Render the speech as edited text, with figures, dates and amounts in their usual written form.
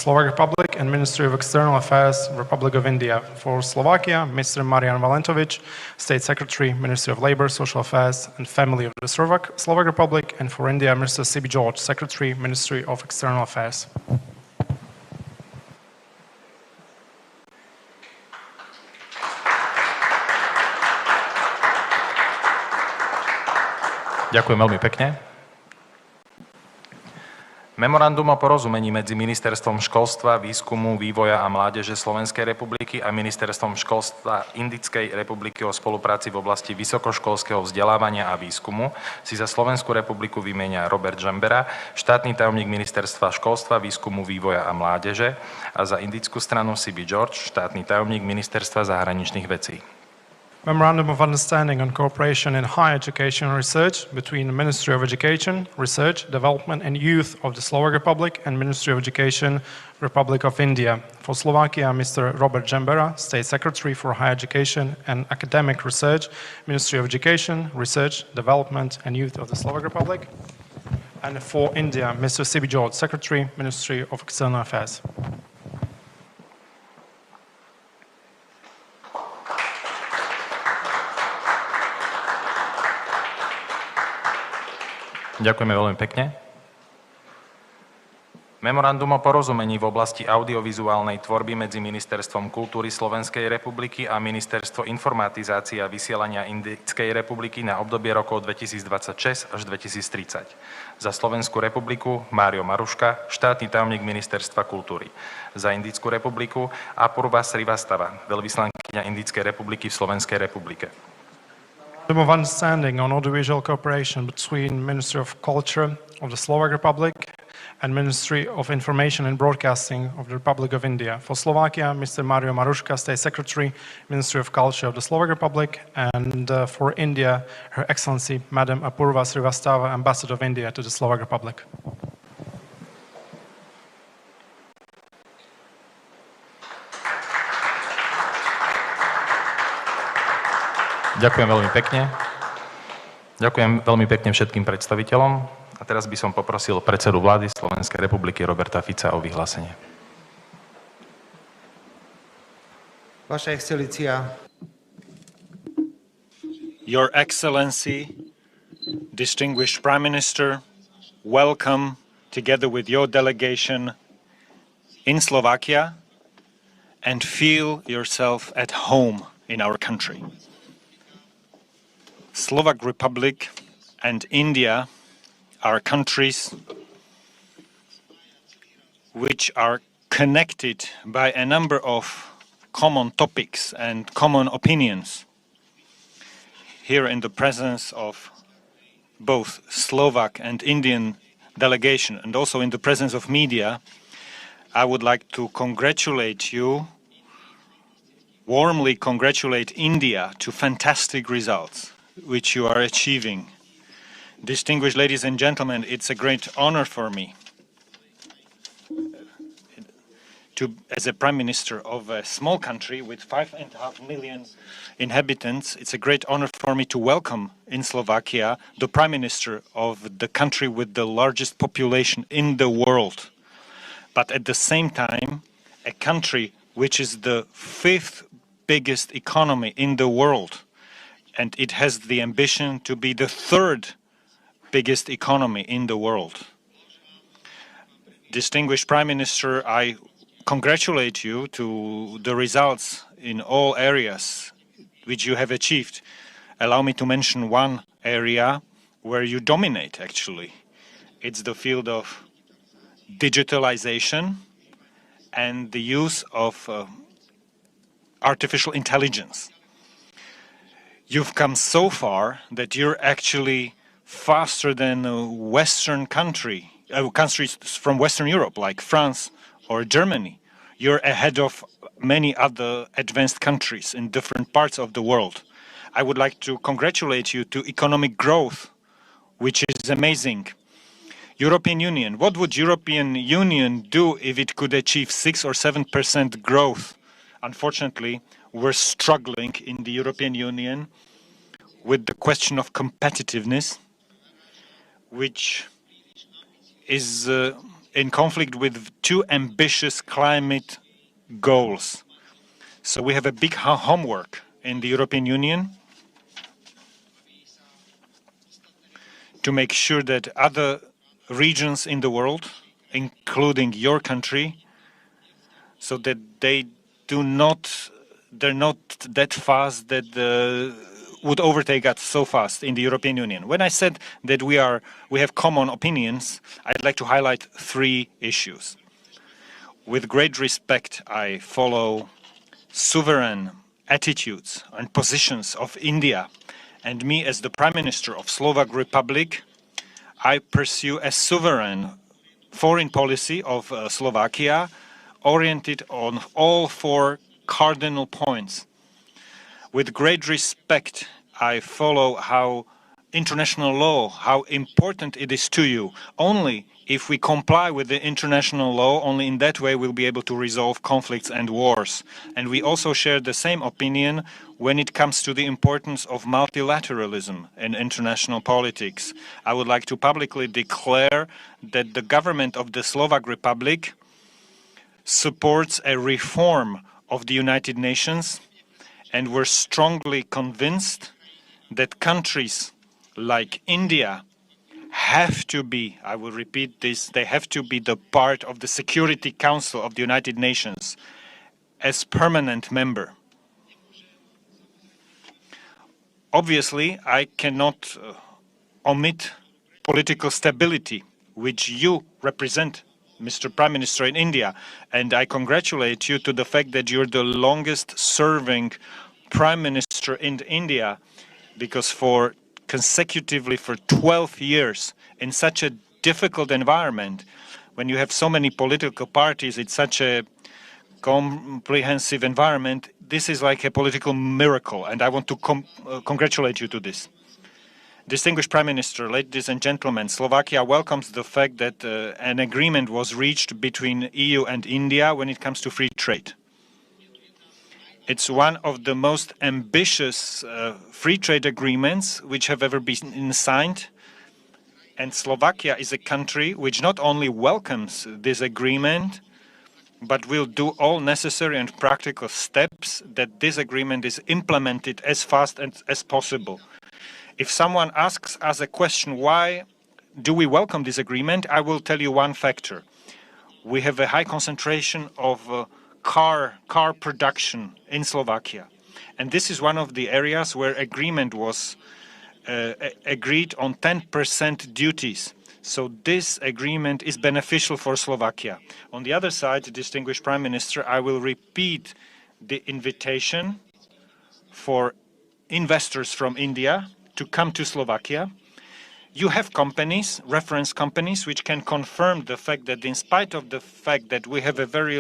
Slovak Republic and Ministry of External Affairs, Republic of India. For Slovakia, Mr. Marian Valentovic, State Secretary, Ministry of Labor, Social Affairs and Family of the Slovak Republic. And for India, Mr. C.B. George, Secretary, Ministry of External Affairs. Ďakujem veľmi pekne. Memorandum o porozumení medzi Ministerstvom školstva, výskumu, vývoja a mládeže Slovenskej republiky a Ministerstvom školstva Indickej republiky o spolupráci v oblasti vysokoškolského vzdelávania a výskumu si za Slovenskú republiku vymieňa Robert Žembera, štátny tajomník Ministerstva školstva, výskumu, vývoja a mládeže, a za indickú stranu C.B. George, štátny tajomník Ministerstva zahraničných vecí. Memorandum of Understanding on Cooperation in Higher Education and Research between the Ministry of Education, Research, Development and Youth of the Slovak Republic and Ministry of Education, Republic of India. For Slovakia, Mr. Robert Žembera, State Secretary for Higher Education and Academic Research, Ministry of Education, Research, Development and Youth of the Slovak Republic. And for India, Mr. C.B. George, Secretary, Ministry of External Affairs. Ďakujeme veľmi pekne. Memorandum o porozumení v oblasti audiovizuálnej tvorby medzi Ministerstvom kultúry Slovenskej republiky a Ministerstvo informatizácie a vysielania Indickej republiky na obdobie rokov 2026 až 2030. Za Slovenskú republiku Mário Maruška, štátny tajomník Ministerstva kultúry. Za Indickú republiku Apurva Srivastava, veľvyslankyňa Indickej republiky v Slovenskej republike. Memorandum of Understanding on Audiovisual Cooperation between Ministry of Culture of the Slovak Republic and Ministry of Information and Broadcasting of the Republic of India. For Slovakia, Mr. Mario Maruška, State Secretary, Ministry of Culture of the Slovak Republic, and for India, Her Excellency, Madam Apurva Srivastava, Ambassador of India to the Slovak Republic. Ďakujem veľmi pekne. Ďakujem veľmi pekne všetkým predstaviteľom. A teraz by som poprosil predsedu vlády Slovenskej republiky Roberta Fica o vyhlásenie. Vaša Excelencia. Your Excellency, distinguished Prime Minister, welcome together with your delegation in Slovakia and feel yourself at home in our country. Slovak Republic and India are countries which are connected by a number of common topics and common opinions. Here in the presence of both Slovak and Indian delegation and also in the presence of media, I would like to congratulate you, warmly congratulate India to fantastic results which you are achieving. Distinguished ladies and gentlemen, it's a great honor for me as a Prime Minister of a small country with 5.5 million inhabitants, it's a great honor for me to welcome in Slovakia the Prime Minister of the country with the largest population in the world. But at the same time, a country which is the 5th biggest economy in the world. And it has the ambition to be the 3rd biggest economy in the world. Distinguished Prime Minister, I congratulate you to the results in all areas which you have achieved. Allow me to mention one area where you dominate, actually. It's the field of digitalization and the use of artificial intelligence. You've come so far that you're actually faster than Western countries from Western Europe, like France or Germany. You're ahead of many other advanced countries in different parts of the world. I would like to congratulate you to economic growth, which is amazing. European Union, what would European Union do if it could achieve 6 or 7% growth? Unfortunately, we're struggling in the European Union with the question of competitiveness, which is in conflict with too ambitious climate goals. So we have a big homework in the European Union to make sure that other regions in the world, including your country, so that they're not that fast that would overtake us so fast in the European Union. When I said that we have common opinions, I'd like to highlight three issues. With great respect, I follow sovereign attitudes and positions of India, and me as the Prime Minister of Slovak Republic, I pursue a sovereign foreign policy of Slovakia oriented on all four cardinal points. With great respect, I follow how international law, how important it is to you. Only if we comply with the international law, only in that way we'll be able to resolve conflicts and wars. And we also share the same opinion when it comes to the importance of multilateralism in international politics. I would like to publicly declare that the government of the Slovak Republic supports a reform of the United Nations, and we're strongly convinced that countries like India have to be, I will repeat this, they have to be the part of the Security Council of the United Nations as permanent member. Obviously, I cannot omit political stability, which you represent, Mr. Prime Minister in India, and I congratulate you to the fact that you're the longest serving Prime Minister in India, because consecutively for 12 years in such a difficult environment, when you have so many political parties, it's such a comprehensive environment, this is like a political miracle, and I want to congratulate you to this. Distinguished Prime Minister, ladies and gentlemen, Slovakia welcomes the fact that an agreement was reached between EU and India when it comes to free trade. It's one of the most ambitious free trade agreements which have ever been signed. And Slovakia is a country which not only welcomes this agreement, but will do all necessary and practical steps that this agreement is implemented as fast as possible. If someone asks us a question, why do we welcome this agreement? I will tell you one factor. We have a high concentration of car production in Slovakia. And this is one of the areas where agreement was agreed on 10% duties. So this agreement is beneficial for Slovakia. On the other side, distinguished Prime Minister, I will repeat the invitation for investors from India to come to Slovakia. You have companies, reference companies, which can confirm the fact that in spite of the fact that we have a very